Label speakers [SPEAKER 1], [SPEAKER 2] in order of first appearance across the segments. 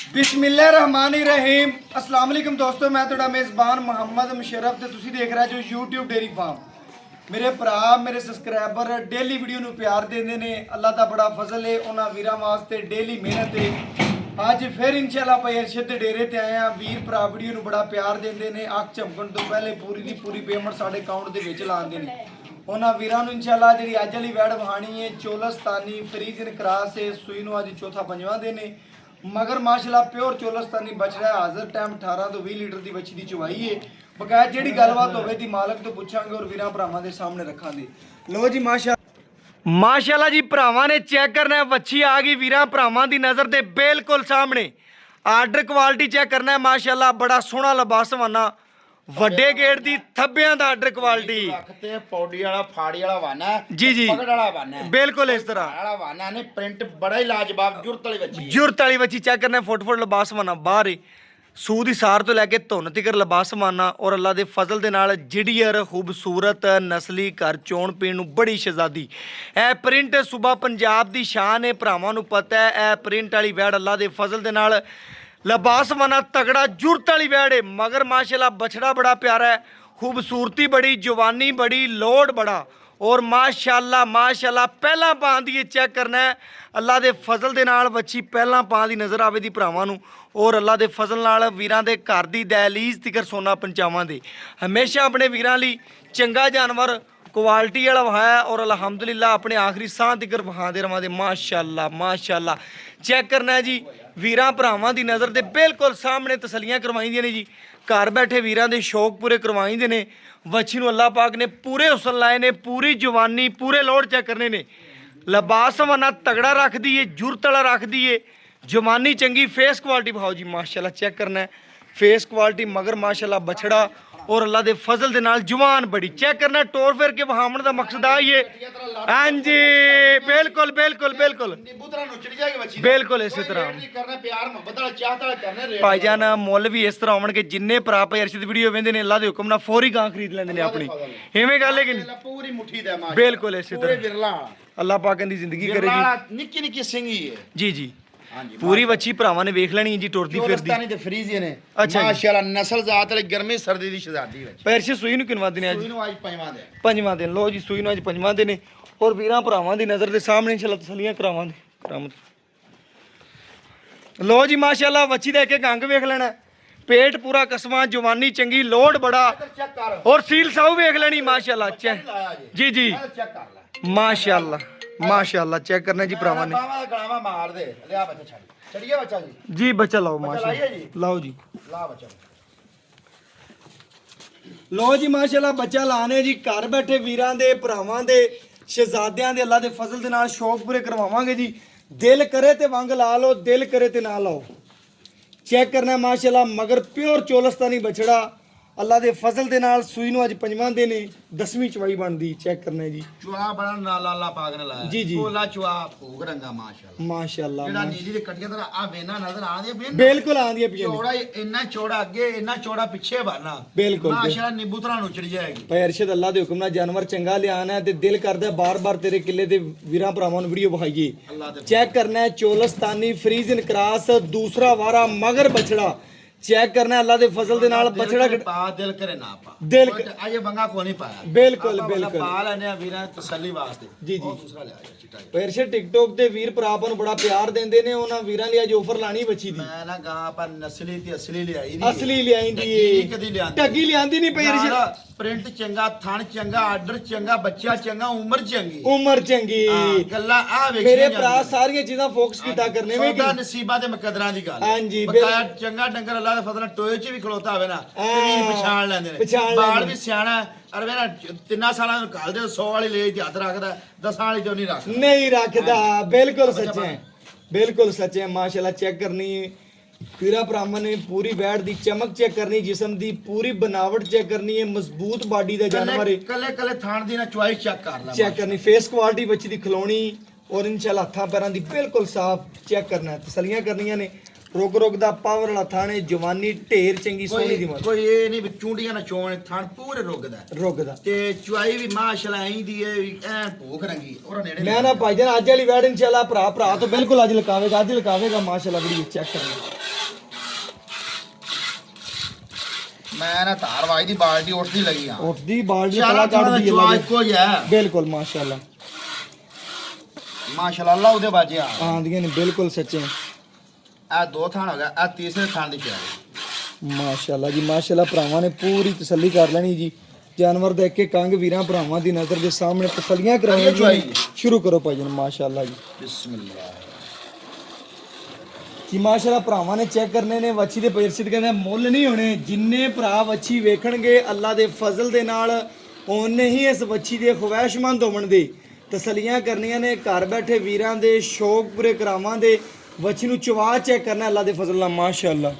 [SPEAKER 1] बिस्मिल्लाहिर्रहमानिर्रहीम अस्सलाम वालेकुम दोस्तों, मैं ਤੁਹਾਡਾ ਮੇਜ਼ਬਾਨ ਮੁਹੰਮਦ ਮੁਸ਼ਰਫ ਤੇ ਤੁਸੀਂ ਦੇਖ ਰਹੇ ਜੋ YouTube ਡੇਰੀ ਫਾਰਮ। ਮੇਰੇ ਭਰਾ ਮੇਰੇ ਸਬਸਕ੍ਰਾਈਬਰ ਡੇਲੀ ਵੀਡੀਓ ਨੂੰ ਪਿਆਰ ਦਿੰਦੇ ਨੇ। ਅੱਲਾਹ ਦਾ ਬੜਾ ਫਜ਼ਲ ਹੈ ਉਹਨਾਂ ਵੀਰਾਂ ਵਾਸਤੇ, ਡੇਲੀ ਮਿਹਨਤ ਹੈ। ਅੱਜ ਫਿਰ ਇਨਸ਼ਾਅੱਲਾ ਭਾਈ ਅਰਸ਼ਦ ਦੇ ਡੇਰੇ ਤੇ ਆਏ ਆ। ਵੀਰ ਭਰਾ ਵੀਡੀਓ ਨੂੰ ਬੜਾ ਪਿਆਰ ਦਿੰਦੇ ਨੇ। ਅੱਖ ਝਮਕਣ ਤੋਂ ਪਹਿਲੇ ਪੂਰੀ ਦੀ ਪੂਰੀ ਪੇਮੈਂਟ ਸਾਡੇ ਅਕਾਊਂਟ ਦੇ ਵਿੱਚ ਲਾਉਂਦੇ ਨੇ। ਉਹਨਾਂ ਵੀਰਾਂ ਨੂੰ ਇਨਸ਼ਾਅੱਲਾ ਜਿਹੜੀ ਅੱਜ ਵਾਲੀ ਵੈੜ ਵਹਾਣੀ ਹੈ ਚੋਲਸਤਾਨੀ ਫਰੀਜ਼ਨ ਕਰਾਸ ਹੈ। ਸੂਈ ਨੂੰ ਅੱਜ ਚੌਥਾ ਪੰਜਵਾਂ ਦੇ ਨੇ, मगर माशाल्लाह प्योर चोलस्तानी बच रहा है। हाजिर टाइम 18 तो 20 लीटर की बच्ची की चुवाई है। बकाया जी गलबात होगी मालक तो पूछांगे और वीर भरावां के सामने रखांगे। लो जी माशाल्लाह जी भरावां ने चेक करना है। बच्ची आ गई वीर भरावां की नज़र के बिल्कुल सामने। आर्डर क्वालिटी चेक करना है। माशाल्लाह बड़ा सोहना लबासवाना ਵੱਡੇ ਗੇਟ ਦੀ ਥੱਬਿਆਂ ਦਾ ਆਰਡਰ ਕੁਆਲਿਟੀ
[SPEAKER 2] ਤੇ ਪੌੜੀ ਵਾਲਾ ਫਾੜੀ ਵਾਲਾ ਵਾਨਾ
[SPEAKER 1] ਜੀ ਜੀ
[SPEAKER 2] ਪਕੜ ਵਾਲਾ ਵਾਨਾ
[SPEAKER 1] ਬਿਲਕੁਲ ਇਸ ਤਰ੍ਹਾਂ
[SPEAKER 2] ਵਾਲਾ ਵਾਨਾ ਨੇ ਪ੍ਰਿੰਟ ਬੜਾ ਹੀ ਲਾਜਵਾਬ
[SPEAKER 1] ਜੁਰਤ ਵਾਲੀ ਬੱਚੀ ਚੈੱਕ ਕਰਨਾ। ਫੁੱਟ ਲਬਾਸਵਾਨਾ ਬਾਹਰ ਹੀ ਸੂ ਦੀ ਸਾਰ ਤੋਂ ਲੈ ਕੇ ਧੁੰਨ ਤੀਕਰ ਲਬਾਸਵਾਨਾ ਔਰ ਅੱਲਾ ਦੇ ਫਜ਼ਲ ਦੇ ਨਾਲ ਜਿਹੜੀਅਰ ਖੂਬਸੂਰਤ ਨਸਲੀ ਘਰ ਚੋਣ ਪੀਣ ਨੂੰ ਬੜੀ ਸ਼ਹਿਜ਼ਾਦੀ। ਇਹ ਪ੍ਰਿੰਟ ਸੂਬਾ ਪੰਜਾਬ ਦੀ ਸ਼ਾਨ ਹੈ। ਭਰਾਵਾਂ ਨੂੰ ਪਤਾ ਹੈ ਇਹ ਪ੍ਰਿੰਟ ਵਾਲੀ ਵੈੜ ਅੱਲਾ ਦੇ ਫਜ਼ਲ ਦੇ ਨਾਲ लबासवाना तगड़ा जुरत वाली वैड़ है। मगर माशाल्लाह बछड़ा बड़ा प्यारा है, खूबसूरती बड़ी, जवानी बड़ी, लोड बड़ा और माशाल्लाह पहला पां दी चेक करना है। अल्लाह दे फजल दे नाल बच्ची पहला पां दी नज़र आवे दी भरावां नूं और अल्लाह दे फजल नाल वीरां दे घर दी दहलीज तिकर सोना पंचावां दे हमेशा अपने वीरां लई चंगा जानवर क्वालिटी वाला वहाया और अलहमदुलिल्लाह अपने आखिरी साह तिकर वहांदे रवांदे। माशाल्लाह चेक करना है जी। वीरां भरावां दी नज़र दे बिल्कुल सामने तसलियां करवाईंदियां ने जी। घर बैठे वीरां दे शौक पूरे करवाईंदे ने। वच्छी नूं अल्लाह पाक ने पूरे हुसन लाए ने, पूरी जवानी पूरे लोड चेक करने ने। लबासवाना तगड़ा रख दी है, जुरत वाला रख दी है, जवानी चंगी, फेस क्वालिटी भाओ जी माशाल्लाह चेक करना है। फेस क्वालिटी मगर माशाल्लाह बछड़ा और अल्लाह दे फजल दे नाल जवान बड़ी चेक करना। टोर फेर के वहामण दा मकसद आ ही है। हां जी बिल्कुल इसी तरह भाईजान मुल भी इस तरह होणगे जिन्ने भरा भाई अरशद वीडियो वेंदे ने अल्लाह दे हुक्म नाल फौरी गां खरीद लैंदे ने अपनी। इवें गल है कि नहीं?
[SPEAKER 2] पूरी मुट्ठी दा माशा
[SPEAKER 1] बिल्कुल इसी तरह अल्लाह पाक दी जिंदगी करे जी।
[SPEAKER 2] निक्की निक्की सिंगी है
[SPEAKER 1] जी पूरी बच्ची भरावां ने वेख लेनी जी टुरदी फिरदी।
[SPEAKER 2] ते फ्रीजी ने
[SPEAKER 1] अच्छा
[SPEAKER 2] माशाल्लाह नस्ल जात वाली गर्मी सर्दी दी शहजादी है।
[SPEAKER 1] पैरशे सूई नु किनवा दिन आज?
[SPEAKER 2] सूई नु आज
[SPEAKER 1] पंजवां दिन। लो जी सूई नु आज पंजवां दिन और वीरां भरावां दी नज़र दे सामने इंशाल्लाह तसलियां करावांगे करामत। लो जी माशाल्लाह बच्ची दा एक एक अंग वेख लेना। पेट पूरा कसमा, जवानी चंगी, लोड बड़ा और सील साऊ वेख लेनी माशाल्लाह जी माशाल्लाह चेक करना जी भरावां ने।
[SPEAKER 2] मार दे ले आ बच्चा छड़ चढ़िए बच्चा जी
[SPEAKER 1] बच्चा लाओ माशाल्लाह लाओ जी
[SPEAKER 2] ला बच्चा।
[SPEAKER 1] लो जी माशाल्लाह बच्चा लाने जी। घर बैठे वीरां दे भरावां दे शहजादियां दे अल्लाह दे फजल दे नाल शौक पूरे करवावांगे जी। दिल करे ते वंग ला लो, दिल करे ते ना लाओ। चेक करना माशाल्लाह मगर प्योर चोलस्तानी बछड़ा अल्लाह दे फजल दे नाल सूई नु अज पंजवां दे ने 10वीं चवाई बनदी। चेक करना जी
[SPEAKER 2] चुआ बड़ा नाला अल्लाह पाक ने लाया
[SPEAKER 1] जी
[SPEAKER 2] कोला चुआ भूग रंगा माशाल्लाह जेड़ा नीली दे कटिया तरह आ वेना नजर आंदी है
[SPEAKER 1] बिल्कुल आंदी है पिछे
[SPEAKER 2] चौड़ा इतना चौड़ा अगे इतना चौड़ा पीछे बाना
[SPEAKER 1] बिल्कुल
[SPEAKER 2] माशाल्लाह नींबू तरह उछड़ जाएगी।
[SPEAKER 1] भाई अरशद अल्लाह दे हुक्म नाल जानवर चंगा लियाना है ते दिल करदा बार-बार तेरे किले दे वीरां भरावां नु वीडियो विखाईए। चेक करना है चोलस्तानी फ्रीजन क्रॉस दूसरा वारा मगर बछड़ा। चेक करना है अल्लाह दे फजल दे नाल बछड़ा
[SPEAKER 2] पा दिल करे ना पा
[SPEAKER 1] दिल
[SPEAKER 2] आज बंगा को नहीं पाया
[SPEAKER 1] बिल्कुल
[SPEAKER 2] पा लेने वीरां तसल्ली वास्ते
[SPEAKER 1] जी
[SPEAKER 2] दूसरा ले आया चिट्टा
[SPEAKER 1] पैरशे टिकटॉक ते वीर भरा ਨੂੰ ਬੜਾ ਪਿਆਰ ਦਿੰਦੇ ਨੇ। ਉਹਨਾਂ ਵੀਰਾਂ ਲਈ ਅੱਜ ਆਫਰ ਲਾਣੀ ਬੱਚੀ ਦੀ।
[SPEAKER 2] ਮੈਂ ਨਾ ਗਾਂ ਪਰ ਨਸਲੀ ਤੇ ਅਸਲੀ ਲਿਆਈ
[SPEAKER 1] ਅਸਲੀ ਲਿਆਂਦੀ ਏ
[SPEAKER 2] ਕਦੀ ਲਿਆਂਦੀ
[SPEAKER 1] ਟੱਗੀ ਲਿਆਂਦੀ ਨਹੀਂ ਪੈਰਸ਼ੇ।
[SPEAKER 2] ਪ੍ਰਿੰਟ ਚੰਗਾ, ਥਣ ਚੰਗਾ, ਆਰਡਰ ਚੰਗਾ, ਬੱਚਾ ਚੰਗਾ, ਉਮਰ ਚੰਗੀ ਗੱਲਾਂ ਆ ਵੇਖੀਆਂ
[SPEAKER 1] ਮੇਰੇ ਭਰਾ ਸਾਰੀਆਂ ਚੀਜ਼ਾਂ ਫੋਕਸ ਕੀਤਾ ਕਰਨੇ ਵੇ
[SPEAKER 2] ਸੌਦਾ ਨਸੀਬਾਂ ਤੇ ਮੁਕੱਦਰਾਂ ਦੀ ਗੱਲ।
[SPEAKER 1] ਹਾਂਜੀ
[SPEAKER 2] ਬਕਾਇਆ ਚੰਗਾ ਡੰਗਰ ਅੱਲਾਹ ਦਾ ਫਜ਼ਲ ਟੋਏ 'ਚ ਵੀ ਖਲੋਤਾ ਹੋਵੇ ਨਾ ਤੇ ਵੀ ਪਛਾਣ ਲੈਂਦੇ ਨੇ। ਬਾਲ ਵੀ ਸਿਆਣਾ ਅਰ ਵੇਰਾ 3 ਸਾਲਾਂ ਨੂੰ ਘਾਲ ਦੇ 100 ਵਾਲੀ ਲੈ ਤੇ ਹੱਥ ਰੱਖਦਾ 10 ਵਾਲੀ ਜੋ ਨਹੀਂ ਰੱਖਦਾ। ਬਿਲਕੁਲ ਸੱਚੇ माशाल्लाह चेक करनी वीरा भरावां ने पूरी वैड़ दी चमक चेक करनी, जिस्म दी पूरी बनावट चेक करनी है, मजबूत बॉडी दा जानवर है। कले थान दी ना चॉइस चेक
[SPEAKER 1] करनी, फेस क्वालिटी बच्ची दी खिलौनी और इंशाल्लाह हत्थां पैरां दी बिल्कुल साफ चेक करना है। तसलियां करनियां ने ਰੁਕ ਰੁਕ ਦਾ ਪਾਵਰ ਵਾਲਾ ਥਾਣੇ ਜਵਾਨੀ ਢੇਰ ਚੰਗੀ ਸੋਹਣੀ ਦੀ ਮਾਰ
[SPEAKER 2] ਕੋਈ ਇਹ ਨਹੀਂ ਵੀ ਚੁੰਡੀਆਂ ਨਾ ਚੋਣ ਥਣ ਪੂਰੇ
[SPEAKER 1] ਰੁਕ ਦਾ
[SPEAKER 2] ਤੇ ਚੁਆਈ ਵੀ ਮਾਸ਼ਾਅੱਲਾ ਐਂ ਦੀ ਏ ਐ ਭੂਖ ਰੰਗੀ ਔਰ ਨੇੜੇ
[SPEAKER 1] ਮੈਂ ਨਾ ਭਾਈਜਾਨ ਅੱਜ ਵਾਲੀ ਵੈਡ ਇਨਸ਼ਾਅੱਲਾ ਭਰਾ ਤੋਂ ਬਿਲਕੁਲ ਅੱਜ ਲਕਾਵੇਗਾ ਮਾਸ਼ਾਅੱਲਾ ਵੀਡੀਓ ਚੈੱਕ ਕਰਨਾ
[SPEAKER 2] ਮੈਂ ਨਾ ਧਾਰਵਾਈ ਦੀ ਬਾਲਟੀ ਉੱਠਦੀ ਲੱਗੀ ਆ
[SPEAKER 1] ਉੱਠਦੀ ਬਾਲਟੀ
[SPEAKER 2] ਕਲਾ ਕੱਢਦੀ ਹੈ ਚੁਆਈ ਕੋਈ ਹੈ
[SPEAKER 1] ਬਿਲਕੁਲ ਮਾਸ਼ਾਅੱਲਾ
[SPEAKER 2] ਮਾਸ਼ਾਅੱਲਾ ਉਹਦੇ ਬਾਜਿਆ
[SPEAKER 1] ਆਂਦੀਆਂ ਨੇ ਬਿਲਕੁਲ ਸੱਚੇ
[SPEAKER 2] ਆ ਦੋ ਥਾਣ ਹੋ ਗਿਆ ਆ ਤੀਸਰੇ ਥਾਣ ਦੀ ਚੁਆਈ
[SPEAKER 1] ਮਾਸ਼ਾਅੱਲਾ ਜੀ ਮਾਸ਼ਾਅੱਲਾ ਭਰਾਵਾਂ ਨੇ ਪੂਰੀ ਤਸੱਲੀ ਕਰ ਲੈਣੀ ਜੀ ਜਾਨਵਰ ਦੇਖ ਕੇ ਕੰਗ ਵੀਰਾਂ ਭਰਾਵਾਂ ਦੀ ਨਜ਼ਰ ਦੇ ਸਾਹਮਣੇ ਤਸੱਲੀਆਂ ਕਰਾਉਣੀਆਂ ਸ਼ੁਰੂ ਕਰੋ ਭਾਈਜਾਨ ਮਾਸ਼ਾਅੱਲਾ ਜੀ
[SPEAKER 2] ਬਿਸਮਿਲ੍ਲਾ
[SPEAKER 1] ਜੀ ਮਾਸ਼ਾਅੱਲਾ ਭਰਾਵਾਂ ਨੇ ਚੈੱਕ ਕਰਨੇ ਨੇ ਵੱਛੀ ਦੇ ਪੈਰਸਿਤ ਕਹਿੰਦੇ ਮੁੱਲ ਨਹੀਂ ਹੋਣੇ ਜਿੰਨੇ ਭਰਾ ਵੱਛੀ ਵੇਖਣਗੇ ਅੱਲਾ ਦੇ ਫਜ਼ਲ ਦੇ ਨਾਲ ਉਹਨੇ ਹੀ ਇਸ ਵੱਛੀ ਦੇ ਖਵਾਇਸ਼ਮੰਦ ਹੋਵਣ ਦੇ ਤਸੱਲੀਆਂ ਕਰਨੀਆਂ ਨੇ ਘਰ ਬੈਠੇ ਵੀਰਾਂ ਦੇ ਸ਼ੌਕ ਪੂਰੇ ਕਰਾਵਾਂ ਦੇ ਵੱਛੀ ਨੂੰ ਚਵਾ ਚੈੱਕ ਕਰਨਾ ਅੱਲਾ ਦੇ ਫਜ਼ਲ ਨਾਲ ਮਾਸ਼ਾਅੱਲਾ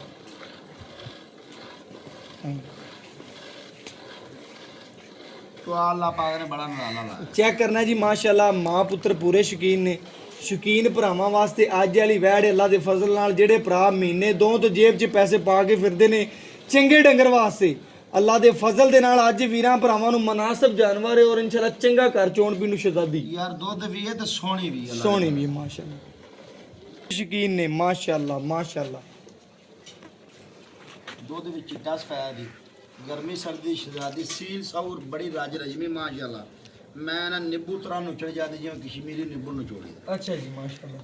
[SPEAKER 2] तो अल्लाह पाक ने बड़ा नज़ारा लाया
[SPEAKER 1] ਚੈੱਕ ਕਰਨਾ ਜੀ ਮਾਸ਼ਾਅੱਲਾ ਮਾਂ ਪੁੱਤਰ ਪੂਰੇ ਸ਼ੌਕੀਨ ਨੇ ਸ਼ੌਕੀਨ ਭਰਾਵਾਂ ਵਾਸਤੇ ਅੱਜ ਵਾਲੀ ਵੈੜ ਅੱਲਾ ਦੇ ਫਜ਼ਲ ਨਾਲ ਜਿਹੜੇ ਭਰਾ ਮਹੀਨੇ ਦੋ ਤੋਂ ਜੇਬ 'ਚ ਪੈਸੇ ਪਾ ਕੇ ਫਿਰਦੇ ਨੇ ਚੰਗੇ ਡੰਗਰ ਵਾਸਤੇ ਅੱਲਾ ਦੇ ਫਜ਼ਲ ਦੇ ਨਾਲ ਅੱਜ ਵੀਰਾਂ ਭਰਾਵਾਂ ਨੂੰ ਮਨਾਸਬ ਜਾਨਵਰ ਹੈ ਔਰ ਇਨਸ਼ਾਅੱਲਾ ਚੰਗਾ ਘਰ ਚੋਣ ਪੀਣ ਨੂੰ ਸ਼ਹਿਜ਼ਾਦੀ
[SPEAKER 2] यार दूध भी है तो सोनी भी है
[SPEAKER 1] ਸੋਹਣੀ ਵੀ ਮਾਸ਼ਾਅੱਲਾ ਸ਼ੌਕੀਨ ਨੇ ਮਾਸ਼ਾਅੱਲਾ ਮਾਸ਼ਾਅੱਲਾ
[SPEAKER 2] दूध भी चिट्टा सफेद दी गर्मी सर्दी शहजादी सील सौर बड़ी राज रजमी माशाअल्लाह मैं ना नींबू तरह नुचड़ जाती जिवें कश्मीरी नींबू नचोड़ी
[SPEAKER 1] ਅੱਛਾ ਜੀ ਮਾਸ਼ਾਅੱਲਾ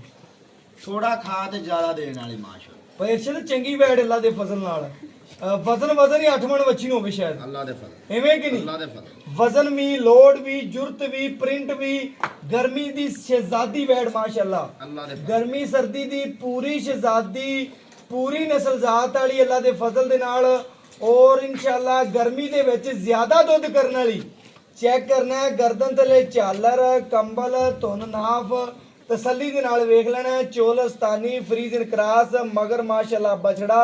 [SPEAKER 2] थोड़ा खा ते ज्यादा देने वाली माशाअल्लाह
[SPEAKER 1] ਪੈਸੇ ਚੰਗੀ ਵੈੜ ਅੱਲਾ ਦੇ ਫਜ਼ਲ ਨਾਲ ਵਜ਼ਨ ਹੀ 8 ਮਣ ਵੱਛੀ ਨੂੰ ਹੋਵੇ ਸ਼ਾਇਦ
[SPEAKER 2] अल्लाह दे फजल
[SPEAKER 1] ਐਵੇਂ ਕਿ ਨਹੀਂ
[SPEAKER 2] अल्लाह दे फजल
[SPEAKER 1] ਵਜ਼ਨ ਵੀ ਲੋਡ ਵੀ ਜੁਰਤ ਵੀ ਪ੍ਰਿੰਟ ਵੀ ਗਰਮੀ ਦੀ ਸ਼ਹਿਜ਼ਾਦੀ ਵੈੜ ਮਾਸ਼ਾਅੱਲਾ
[SPEAKER 2] अल्लाह दे
[SPEAKER 1] ਗਰਮੀ ਸਰਦੀ ਦੀ ਪੂਰੀ ਸ਼ਹਿਜ਼ਾਦੀ ਪੂਰੀ ਨਸਲ ਜ਼ਾਤ ਵਾਲੀ ਅੱਲਾ ਦੇ ਫਜ਼ਲ ਦੇ ਨਾਲ ਔਰ ਇਨਸ਼ਾਅੱਲਾ ਗਰਮੀ ਦੇ ਵਿੱਚ ਜ਼ਿਆਦਾ ਦੁੱਧ ਕਰਨ ਵਾਲੀ ਚੈੱਕ ਕਰਨਾ ਹੈ ਗਰਦਨ ਥਲੇ ਝਾਲਰ ਕੰਬਲ ਧੁਨ ਨਾਫ ਤਸੱਲੀ ਦੇ ਨਾਲ ਵੇਖ ਲੈਣਾ ਹੈ ਚੋਲਸਤਾਨੀ ਫਰੀਜ਼ਨ ਕਰਾਸ ਮਗਰ ਮਾਸ਼ਾਅੱਲਾ ਬਛੜਾ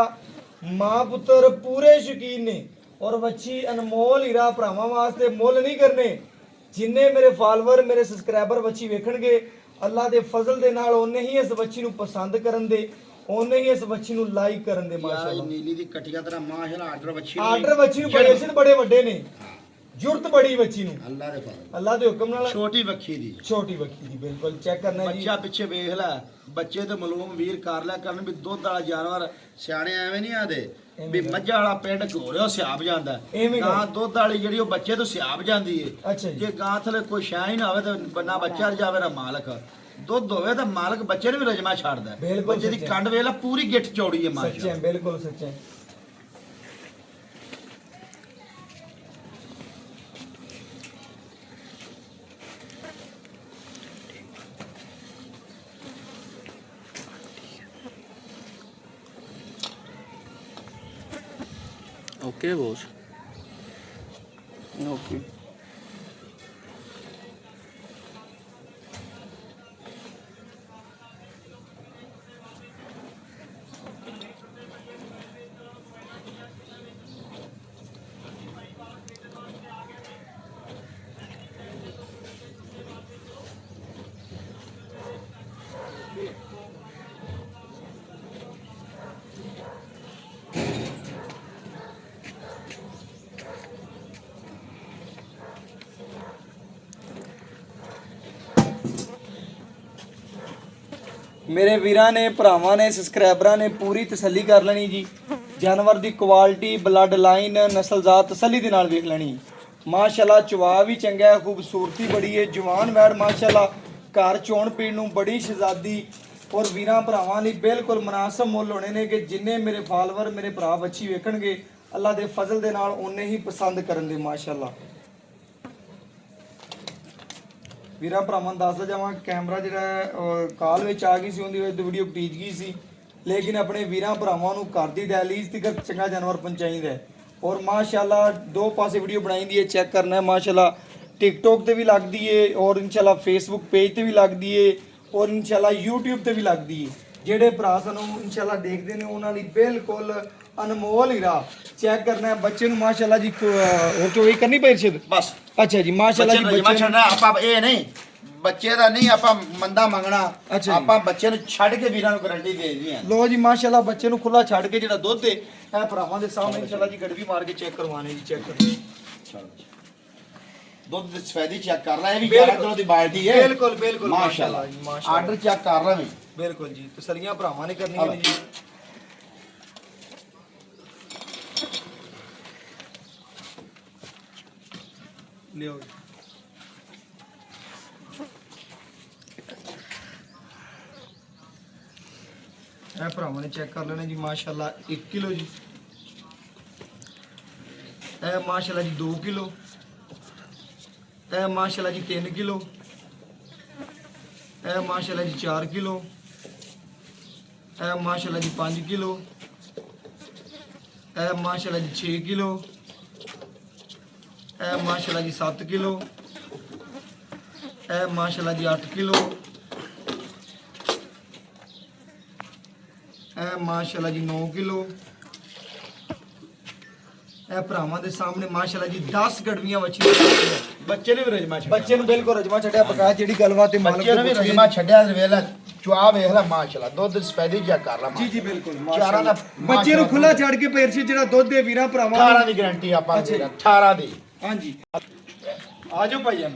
[SPEAKER 1] ਮਾਂ ਪੁੱਤਰ ਪੂਰੇ ਸ਼ੌਕੀਨ ਨੇ ਔਰ ਵੱਛੀ ਅਨਮੋਲ ਹੀਰਾ ਭਰਾਵਾਂ ਵਾਸਤੇ ਮੁੱਲ ਨਹੀਂ ਕਰਨੇ ਜਿੰਨੇ ਮੇਰੇ ਫਾਲੋਅਰ ਮੇਰੇ ਸਬਸਕ੍ਰਾਈਬਰ ਵੱਛੀ ਵੇਖਣਗੇ ਅੱਲਾ ਦੇ ਫਜ਼ਲ ਦੇ ਨਾਲ ਉਹਨੇ ਹੀ ਇਸ ਵੱਛੀ ਨੂੰ ਪਸੰਦ ਕਰਨ ਦੇ ਉਹਨੇ ਹੀ ਇਸ ਵੱਛੀ ਨੂੰ ਲਾਈਕ ਕਰਨ ਦੇ
[SPEAKER 2] यार
[SPEAKER 1] ਮਾਸ਼ਾਅੱਲਾ
[SPEAKER 2] नीली दी कटिया तरह माशाअल्लाह आर्डर बच्ची
[SPEAKER 1] ਆਰਡਰ ਵੱਛੀ ਨੂੰ ਪਰੇਸ਼ਨ ਬੜੇ ਵੱਡੇ ਨੇ ਜੁਰਤ ਬੜੀ ਵੱਛੀ ਨੂੰ
[SPEAKER 2] अल्लाह दे फजल
[SPEAKER 1] ਅੱਲਾ ਦੇ ਹੁਕਮ ਨਾਲ
[SPEAKER 2] छोटी वक्खी दी
[SPEAKER 1] ਛੋਟੀ ਵੱਖੀ ਦੀ ਬਿਲਕੁਲ ਚੈੱਕ ਕਰਨਾ ਜੀ
[SPEAKER 2] ਬੱਚਾ ਪਿੱਛੇ ਵੇਖ ਲੈ ਬੱਚੇ ਤੇ ਮਲੂਮ ਵੀਰ ਕਰ ਲਿਆ ਕਰਨ ਵੀ ਦੁੱਧ ਵਾਲਾ ਜਾਨਵਰ ਸਿਆਣੇ ਐਵੇਂ ਨਹੀਂ ਆਦੇ ਵੀ ਮੱਝਾਂ ਵਾਲਾ ਪਿੰਡ ਘੋ ਰਿਓ ਸਿਆਬ ਜਾਂਦਾ
[SPEAKER 1] ਐਵੇਂ ਗੱਲ।
[SPEAKER 2] ਗਾਂ ਦੁੱਧ ਵਾਲੀ ਜਿਹੜੀ ਉਹ ਬੱਚੇ ਤੋਂ ਸਿਆਬ ਜਾਂਦੀ ਏ
[SPEAKER 1] ਅੱਛਾ ਜੀ
[SPEAKER 2] ਜੇ ਗਾਂ ਥਲੇ ਕੋਈ ਸ਼ੈ ਹੀ ਨਾ ਹੋਵੇ ਤਾਂ ਬੰਨਾ ਬੱਚਾ ਰਜਾਵੇ ਨਾ ਮਾਲਕ ਦੁੱਧ ਹੋਵੇ ਤਾਂ ਮਾਲਕ ਬੱਚੇ ਨੂੰ ਵੀ ਰਜਮਾ ਛੱਡਦਾ
[SPEAKER 1] ਬਿਲਕੁਲ
[SPEAKER 2] ਬੱਚੇ ਦੀ
[SPEAKER 1] ਸੱਚਾ।
[SPEAKER 2] ਕੰਡ ਵੇਖ ਲੈ ਪੂਰੀ ਗਿੱਠ ਚੌੜੀ ਏ
[SPEAKER 1] ਸੱਚੇ
[SPEAKER 2] ਮਾਸ਼ਾ
[SPEAKER 1] ਬਿਲਕੁਲ ਸੱਚੇ
[SPEAKER 3] Okay, boss. Okay.
[SPEAKER 1] ਮੇਰੇ ਵੀਰਾਂ ਨੇ ਭਰਾਵਾਂ ਨੇ ਸਬਸਕ੍ਰਾਈਬਰਾਂ ਨੇ ਪੂਰੀ ਤਸੱਲੀ ਕਰ ਲੈਣੀ ਜੀ ਜਾਨਵਰ ਦੀ ਕੁਆਲਿਟੀ ਬਲੱਡ ਲਾਈਨ ਨਸਲਜ਼ਾਤ ਤਸੱਲੀ ਦੇ ਨਾਲ ਵੇਖ ਲੈਣੀ ਮਾਸ਼ਾਅੱਲਾ ਚਵਾ ਵੀ ਚੰਗਾ ਹੈ ਖੂਬਸੂਰਤੀ ਬੜੀ ਹੈ ਜਵਾਨ ਵੈੜ ਮਾਸ਼ਾਅੱਲਾ ਘਰ ਚੋਣ ਪੀਣ ਨੂੰ ਬੜੀ ਸ਼ਹਿਜ਼ਾਦੀ ਔਰ ਵੀਰਾਂ ਭਰਾਵਾਂ ਲਈ ਬਿਲਕੁਲ ਮੁਨਾਸਬ ਮੁੱਲ ਹੋਣੇ ਨੇ ਕਿ ਜਿੰਨੇ ਮੇਰੇ ਫਾਲੋਅਰ ਮੇਰੇ ਭਰਾ ਬੱਚੀ ਵੇਖਣਗੇ ਅੱਲਾ ਦੇ ਫਜ਼ਲ ਦੇ ਨਾਲ ਉਹਨੇ ਹੀ ਪਸੰਦ ਕਰਨ ਦੇ ਮਾਸ਼ਾਅੱਲਾ ਵੀਰਾਂ ਭਰਾਵਾਂ ਦੱਸਦਾ ਜਾਵਾਂ ਕੈਮਰਾ ਜਿਹੜਾ ਕਾਲ ਵਿੱਚ ਆ ਗਈ ਸੀ ਉਹਦੀ ਵਜ੍ਹਾ ਤੋਂ ਵੀਡੀਓ ਕਟੀਜ ਗਈ ਸੀ ਲੇਕਿਨ ਆਪਣੇ ਵੀਰਾਂ ਭਰਾਵਾਂ ਨੂੰ ਘਰ ਦੀ ਦਹਲੀਜ਼ ਤੱਕ ਚੰਗਾ ਜਾਨਵਰ ਪਹੁੰਚਾਈਦਾ ਹੈ ਔਰ ਮਾਸ਼ਾਅੱਲਾ ਦੋ ਪਾਸੇ ਵੀਡੀਓ ਬਣਾਈਦੀ ਹੈ ਚੈੱਕ ਕਰਨਾ ਹੈ ਮਾਸ਼ਾਅੱਲਾ ਟਿਕਟੋਕ ਤੇ ਵੀ ਲੱਗਦੀ ਹੈ ਔਰ ਇਨਸ਼ਾਅੱਲਾ ਫੇਸਬੁੱਕ ਪੇਜ ਤੇ ਵੀ ਲੱਗਦੀ ਹੈ ਔਰ ਇਨਸ਼ਾਅੱਲਾ YouTube ਤੇ ਵੀ ਲੱਗਦੀ ਹੈ ਜਿਹੜੇ ਭਰਾ ਸਾਨੂੰ ਇਨਸ਼ਾਅੱਲਾ ਦੇਖਦੇ ਨੇ ਉਹਨਾਂ ਲਈ ਬਿਲਕੁਲ ਅਨਮੋਲ ਹੀਰਾ ਚੈੱਕ ਕਰਨਾ ਹੈ ਬੱਚੇ ਨੂੰ ਮਾਸ਼ਾਅੱਲਾ ਜੀ ਹੋਰ ਚੋਈ ਕਰਨੀ ਪਈ ਇਰਸ਼ਦ
[SPEAKER 2] ਬਸ
[SPEAKER 1] ਅੱਛਾ ਜੀ ਮਾਸ਼ਾਅੱਲਾ ਜੀ
[SPEAKER 2] ਬੱਚੇ
[SPEAKER 1] ਬੱਚੇ
[SPEAKER 2] ਛੱਡਣਾ ਆਪਾਂ ਇਹ ਨਹੀਂ ਬੱਚੇ ਦਾ ਨਹੀਂ ਆਪਾਂ ਮੰਦਾ ਮੰਗਣਾ
[SPEAKER 1] ਅੱਛਾ ਜੀ।
[SPEAKER 2] ਆਪਾਂ ਬੱਚੇ ਨੂੰ ਛੱਡ ਕੇ ਵੀਰਾਂ ਨੂੰ ਗਾਰੰਟੀ ਦੇ ਦਿੰਦੇ ਆ
[SPEAKER 1] ਲੋ ਜੀ ਮਾਸ਼ਾਅੱਲਾ ਬੱਚੇ ਨੂੰ ਖੁੱਲਾ ਛੱਡ ਕੇ ਜਿਹੜਾ ਦੁੱਧ ਹੈ ਇਹ ਭਰਾਵਾਂ ਦੇ ਸਾਹਮਣੇ ਇਨਸ਼ਾਅੱਲਾ ਜੀ ਗੜਵੀ ਮਾਰ ਕੇ ਚੈੱਕ ਕਰਵਾਣੇ ਜੀ ਚੈੱਕ ਕਰੋ
[SPEAKER 2] ਦੁੱਧ ਦੀ ਸਫੈਦੀ ਚੈੱਕ ਕਰ ਲੈ ਇਹ ਵੀ
[SPEAKER 1] ਬਿਲਕੁਲ।
[SPEAKER 2] 11 ਕਿਲੋ ਦੀ ਬਾਲਟੀ ਹੈ
[SPEAKER 1] ਬਿਲਕੁਲ ਬਿਲਕੁਲ
[SPEAKER 2] ਮਾਸ਼ਾਅੱਲਾ
[SPEAKER 1] ਜੀ ਮਾਸ਼ਾਅੱਲਾ
[SPEAKER 2] ਆਰਡਰ ਚੈੱਕ ਕਰ ਲੈ ਵੀ
[SPEAKER 1] ਬਿਲਕੁਲ ਜੀ ਤਸੱਲੀਆਂ ਭਰਾਵਾਂ ਨੇ ਕਰਨੀਆਂ ਨੇ ਜੀ ਲਿਓ ਜੀ। ਇਹ ਭਰਾਵਾਂ ਨੇ ਚੈੱਕ ਕਰ ਲੈਣਾ ਜੀ ਮਾਸ਼ਾਅੱਲਾ 1 ਕਿਲੋ ਜੀ ਇਹ ਮਾਸ਼ਾਅੱਲਾ ਜੀ 2 ਕਿਲੋ ਇਹ ਮਾਸ਼ਾਅੱਲਾ ਜੀ 3 ਕਿਲੋ ਇਹ ਮਾਸ਼ਾਅੱਲਾ ਜੀ 4 ਕਿਲੋ ਇਹ ਮਾਸ਼ਾਅੱਲਾ ਜੀ 5 ਕਿਲੋ ਇਹ ਮਾਸ਼ਾਅੱਲਾ ਜੀ 6 ਕਿਲੋ ਇਹ ਮਾਸ਼ਾਅੱਲਾ ਜੀ 7 ਕਿਲੋ ਇਹ ਮਾਸ਼ਾਅੱਲਾ ਜੀ 8 ਕਿਲੋ ਇਹ ਮਾਸ਼ਾਅੱਲਾ ਜੀ 9 ਕਿਲੋ ਇਹ ਭਰਾਵਾਂ ਦੇ ਸਾਹਮਣੇ ਮਾਸ਼ਾਅੱਲਾ ਜੀ 10 ਗੜਵੀਆਂ ਵੱਛੀਆਂ
[SPEAKER 2] ਬੱਚੇ ਨੇ ਵੀ ਰਜਮਾ ਛੱਡਿਆ
[SPEAKER 1] ਬੱਚੇ ਨੂੰ ਬਿਲਕੁਲ ਰਜਮਾ ਛੱਡਿਆ ਪਕਾ ਜਿਹੜੀ ਗੱਲਬਾਤ ਤੇ ਮਾਲਕ
[SPEAKER 2] ਬੱਚੇ ਨੇ ਵੀ ਰਜਮਾ ਛੱਡਿਆ ਵੇਖ ਲੈ ਚੁਆ ਵੇਖ ਲੈ ਮਾਸ਼ਾਅੱਲਾ ਦੁੱਧ ਸਫੈਦੀ ਚੈੱਕ ਕਰ ਲੈ
[SPEAKER 1] ਜੀ ਜੀ ਬਿਲਕੁਲ
[SPEAKER 2] ਚਾਰਾਂ ਦਾ
[SPEAKER 1] ਬੱਚੇ ਨੂੰ ਖੁੱਲਾ ਛੱਡ ਕੇ ਪੇਰਸ਼ੀ ਜਿਹੜਾ ਦੁੱਧ ਦੇ ਵੀਰਾਂ ਭਰਾਵਾਂ
[SPEAKER 2] 18 ਦੀ ਗਾਰੰਟੀ ਆਪਾਂ ਦੇ ਰਹੇ 18 ਦੀ
[SPEAKER 1] ਹਾਂਜੀ ਆਜੋ ਭਾਈਜਾਨ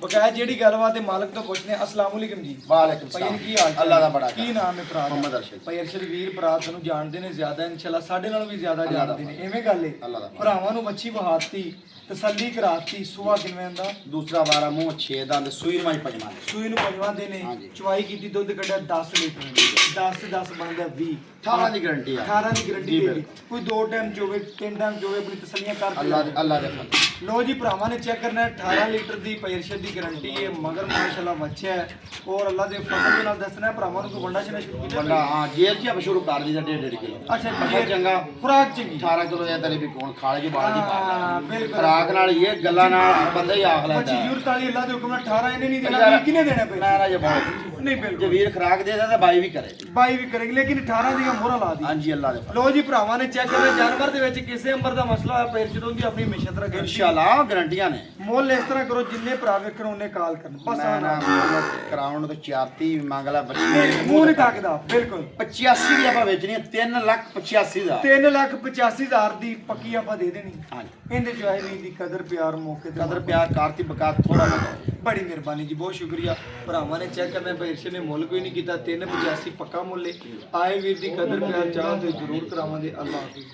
[SPEAKER 1] ਬਕਾਇਆ ਜਿਹੜੀ ਗੱਲਬਾਤ ਹੈ ਮਾਲਕ ਤੋਂ ਪੁੱਛਨੇ ਅਸਲਾਮ ਅਲੈਕਮ ਜੀ
[SPEAKER 2] ਵਾਲੇਕੁਮ
[SPEAKER 1] ਭਾਈਜਾਨ
[SPEAKER 2] ਸਲਾਮ
[SPEAKER 1] ਕੀ ਹਾਲ ਚਾਲ
[SPEAKER 2] ਅੱਲਾ ਦਾ ਬੜਾ
[SPEAKER 1] ਕੀ ਨਾਮ ਹੈ ਭਰਾ ਦਾ
[SPEAKER 2] ਮੁਹੰਮਦ ਅਰਸ਼ਦ
[SPEAKER 1] ਭਾਈ ਅਰਸ਼ਦ ਵੀਰ ਭਰਾ ਤੁਹਾਨੂੰ ਜਾਣਦੇ ਨੇ ਜ਼ਿਆਦਾ ਇਨਸ਼ਾਅੱਲਾ ਸਾਡੇ ਨਾਲੋਂ ਵੀ ਜ਼ਿਆਦਾ ਜਾਣਦੇ ਨੇ ਐਵੇਂ ਗੱਲ ਹੈ
[SPEAKER 2] ਅੱਲਾ ਦਾ
[SPEAKER 1] ਭਰਾਵਾਂ ਨੂੰ ਮੱਛੀ ਵਹਾਤੀ ਤਸੱਲੀ ਕਰਾਤੀ ਸੁਆ ਕਿਵੇਂ ਦਾ
[SPEAKER 2] ਦੂਸਰਾ ਵਾਰਾ ਮੂੰਹ 6 ਦੰਦ ਸੂਈ ਮਾਈ ਪੰਜਵਾਂ ਦੇ
[SPEAKER 1] ਸੂਈ ਨੂੰ ਪੰਜਵਾਂ ਦੇ ਨੇ
[SPEAKER 2] ਹਾਂਜੀ।
[SPEAKER 1] ਚੁਆਈ ਕੀਤੀ ਦੁੱਧ ਕੱਢਿਆ 10 ਲੀਟਰ 10 ਤੇ 10 ਬਣਦਾ 20
[SPEAKER 2] 18 ਦੀ ਗਾਰੰਟੀ ਆ
[SPEAKER 1] 18 ਦੀ ਗਾਰੰਟੀ
[SPEAKER 2] ਜੀ
[SPEAKER 1] ਦੇ
[SPEAKER 2] ਬਿਲਕੁਲ।
[SPEAKER 1] ਕੋਈ 2 ਟਾਈਮ ਚੋਵੇ 3 ਟਾਈਮ ਚੋਵੇ ਆਪਣੀ ਤਸੱਲੀਆਂ ਕਰ
[SPEAKER 2] ਅੱਲਾ ਦੇ ਫضل
[SPEAKER 1] ਲੋ ਜੀ ਭਰਾਵਾਂ ਨੇ ਚੈੱਕ ਕਰਨਾ ਹੈ 18 ਲੀਟਰ ਦੀ ਪਇਰਸ਼ਦ ਦੀ ਗਾਰੰਟੀ ਹੈ ਮਗਰ ਮਾਸ਼ਾਅੱਲਾ ਬੱਚਾ ਹੈ ਔਰ ਅੱਲਾ ਦੇ ਫਜ਼ਲ ਦੇ ਨਾਲ ਦੱਸਣਾ ਹੈ ਭਰਾਵਾਂ ਨੂੰ ਕੋਈ ਵੰਡਾ ਛਣਾ ਸ਼ੁਰੂ ਕੀਤਾ
[SPEAKER 2] ਬੰਦਾ ਹਾਂ ਜੇਲ੍ਹ ਚ ਆਪਾਂ ਸ਼ੁਰੂ ਕਰ ਦਿੱਤਾ 1.5 ਕਿਲੋ
[SPEAKER 1] ਅੱਛਾ
[SPEAKER 2] ਬਹੁਤ ਚੰਗਾ
[SPEAKER 1] ਖੁਰਾਕ ਚੰਗੀ
[SPEAKER 2] 18 ਕਿਲੋ ਦੇ ਤਲੇ ਵੀ ਕੋਣ ਖਾਲੇ ਜੀ ਬਾਲ ਦੀ
[SPEAKER 1] ਹਾਂ,
[SPEAKER 2] ਪਾ
[SPEAKER 1] ਬਿਲਕੁਲ।
[SPEAKER 2] ਖਰਾਕ ਨਾਲ ਇਹ ਗੱਲਾਂ ਨਾਲ ਬੰਦਾ ਹੀ ਆਖ ਲੈਂਦਾ
[SPEAKER 1] ਬੱਚੀ ਯੂਰਤ ਵਾਲੀ ਅੱਲਾ ਦੇ ਹੁਕਮ ਨਾਲ 18 ਇਹਨੇ ਨਹੀਂ ਦੇਣਾ ਵੀ ਕਿਹਨੇ ਦੇਣਾ ਪਏ
[SPEAKER 2] ਮੈਂ ਜੇ ਬਹੁਤ
[SPEAKER 1] ਨਹੀਂ
[SPEAKER 2] ਜੇ
[SPEAKER 1] ਬਿਲਕੁਲ
[SPEAKER 2] ਵੀਰ ਖਰਾਕ ਦੇ ਤਾਂ ਬਾਈ ਵੀ ਕਰੇ
[SPEAKER 1] ਬਾਈ ਵੀ ਕਰੇਗੀ ਲੇਕਿਨ 18 ਦੀਆਂ ਮੋਹਰਾਂ ਲਾ ਦੀ
[SPEAKER 2] ਹਾਂਜੀ ਅੱਲਾ ਦੇ ਫضل
[SPEAKER 1] ਲੋ ਜੀ ਭਰਾਵਾਂ ਨੇ ਚੈੱਕ ਕਰਨਾ ਜਾਨਵਰ ਦੇ ਵਿੱਚ ਕਿਸੇ ਅੰਬਰ ਦਾ ਮਸਲਾ ਹੋਇਆ ਪਇਰਸ਼ਦ ਹੁੰਦੀ ਆਪਣੀ ਮਿਸ਼ਤ ਰੱਖੇ
[SPEAKER 2] ਇਨਸ਼ਾਅੱਲਾ ਗਾਰੰਟੀਆਂ ਨੇ
[SPEAKER 1] ਮੁੱਲ ਇਸ ਤਰ੍ਹਾਂ ਕਰੋ ਜਿੰਨੇ ਭਰਾ ਵੇਖਣ ਉਹਨੇ ਕਾਲ ਕਰਨ ਬਸ
[SPEAKER 2] ਮੈਂ ਨਾ ਕਰਾਉਣ ਤੋਂ 34 ਮੰਗ ਲਾ ਬੱਚੀ
[SPEAKER 1] ਮੂੰਹ ਨਹੀਂ ਥੱਕਦਾ ਬਿਲਕੁਲ
[SPEAKER 2] 85 ਦੀ ਆਪਾਂ ਵੇਚਣੀ 3,85,000 ਦਾ
[SPEAKER 1] 3,85,000 ਦੀ ਪੱਕੀ ਆਪਾਂ ਦੇ ਦੇਣੀ
[SPEAKER 2] ਹਾਂਜੀ
[SPEAKER 1] ਇਹਦੇ ਚ ਆਏ ਨਹੀਂ ਦੀ ਕਦਰ ਪਿਆਰ ਮੌਕੇ ਤੇ
[SPEAKER 2] ਕਦਰ ਪਿਆਰ ਕਾਰਤੀ ਬਕਾ ਥੋੜਾ ਬਹੁਤ
[SPEAKER 1] ਬੜੀ ਮਿਹਰਬਾਨੀ ਜੀ ਬਹੁਤ ਸ਼ੁਕਰੀਆ ਭਰਾਵਾਂ ਨੇ ਚੈੱਕ ਕਰਨਾ ਪਇਰਸ਼ੇ ਨੇ ਮੁੱਲ ਕੋਈ ਨਹੀਂ ਕੀਤਾ 3,85 ਪੱਕਾ ਮੁੱਲ ਹੈ ਆਏ ਵੀਰ ਦੀ ਕਦਰ ਪਿਆਰ ਚਾਹ ਤੇ ਜ਼ਰੂਰ ਕਰਾਵਾਂਗੇ ਅੱਲਾਹ ਹਾਫਿਜ਼